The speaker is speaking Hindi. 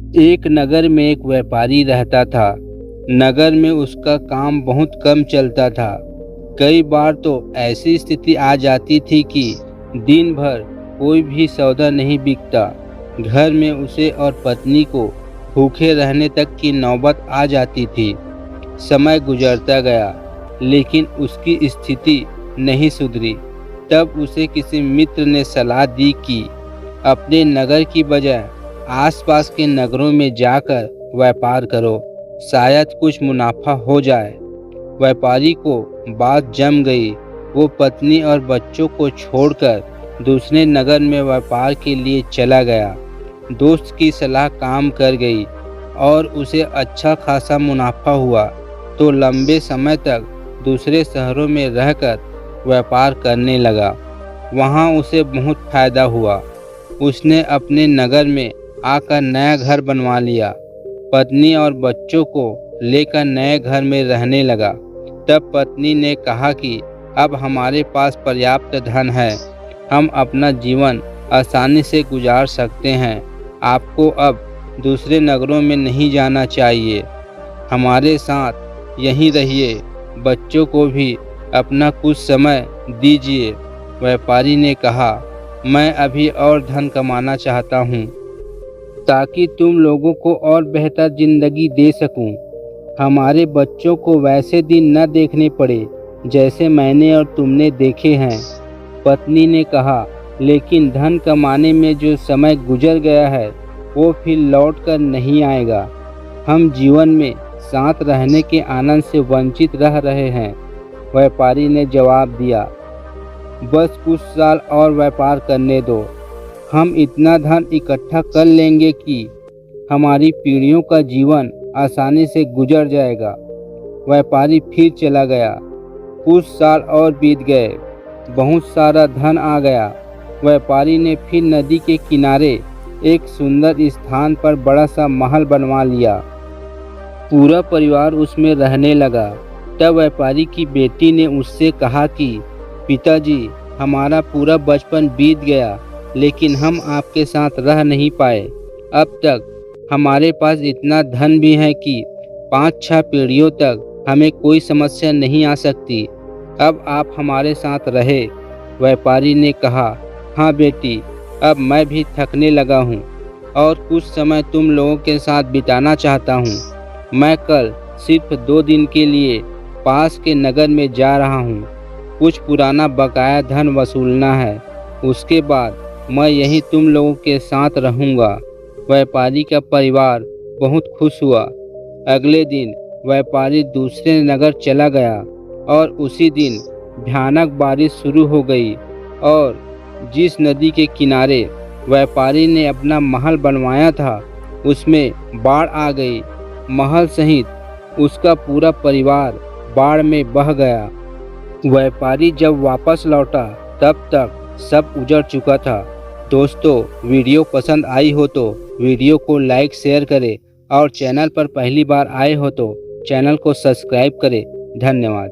एक नगर में एक व्यापारी रहता था। नगर में उसका काम बहुत कम चलता था। कई बार तो ऐसी स्थिति आ जाती थी कि दिन भर कोई भी सौदा नहीं बिकता। घर में उसे और पत्नी को भूखे रहने तक की नौबत आ जाती थी। समय गुजरता गया, लेकिन उसकी स्थिति नहीं सुधरी। तब उसे किसी मित्र ने सलाह दी कि अपने नगर की बजाय आसपास के नगरों में जाकर व्यापार करो, शायद कुछ मुनाफा हो जाए। व्यापारी को बात जम गई। वो पत्नी और बच्चों को छोड़कर दूसरे नगर में व्यापार के लिए चला गया। दोस्त की सलाह काम कर गई और उसे अच्छा खासा मुनाफा हुआ, तो लंबे समय तक दूसरे शहरों में रहकर व्यापार करने लगा। वहाँ उसे बहुत फायदा हुआ। उसने अपने नगर में आकर नया घर बनवा लिया। पत्नी और बच्चों को लेकर नए घर में रहने लगा। तब पत्नी ने कहा कि अब हमारे पास पर्याप्त धन है, हम अपना जीवन आसानी से गुजार सकते हैं। आपको अब दूसरे नगरों में नहीं जाना चाहिए, हमारे साथ यहीं रहिए। बच्चों को भी अपना कुछ समय दीजिए। व्यापारी ने कहा, मैं अभी और धन कमाना चाहता हूँ ताकि तुम लोगों को और बेहतर जिंदगी दे सकूं। हमारे बच्चों को वैसे दिन न देखने पड़े जैसे मैंने और तुमने देखे हैं। पत्नी ने कहा, लेकिन धन कमाने में जो समय गुजर गया है वो फिर लौट कर नहीं आएगा। हम जीवन में साथ रहने के आनंद से वंचित रह रहे हैं। व्यापारी ने जवाब दिया, बस कुछ साल और व्यापार करने दो। हम इतना धन इकट्ठा कर लेंगे कि हमारी पीढ़ियों का जीवन आसानी से गुजर जाएगा। व्यापारी फिर चला गया। कुछ साल और बीत गए, बहुत सारा धन आ गया। व्यापारी ने फिर नदी के किनारे एक सुंदर स्थान पर बड़ा सा महल बनवा लिया। पूरा परिवार उसमें रहने लगा। तब व्यापारी की बेटी ने उससे कहा कि पिताजी, हमारा पूरा बचपन बीत गया, लेकिन हम आपके साथ रह नहीं पाए। अब तक हमारे पास इतना धन भी है कि 5-6 पीढ़ियों तक हमें कोई समस्या नहीं आ सकती। अब आप हमारे साथ रहे। व्यापारी ने कहा, हाँ बेटी, अब मैं भी थकने लगा हूँ और कुछ समय तुम लोगों के साथ बिताना चाहता हूँ। मैं कल सिर्फ 2 दिन के लिए पास के नगर में जा रहा हूँ। कुछ पुराना बकाया धन वसूलना है। उसके बाद मैं यहीं तुम लोगों के साथ रहूँगा। व्यापारी का परिवार बहुत खुश हुआ। अगले दिन व्यापारी दूसरे नगर चला गया और उसी दिन भयानक बारिश शुरू हो गई और जिस नदी के किनारे व्यापारी ने अपना महल बनवाया था उसमें बाढ़ आ गई। महल सहित उसका पूरा परिवार बाढ़ में बह गया। व्यापारी जब वापस लौटा तब तक सब उजड़ चुका था। दोस्तों, वीडियो पसंद आई हो तो वीडियो को लाइक शेयर करें और चैनल पर पहली बार आए हो तो चैनल को सब्सक्राइब करें। धन्यवाद।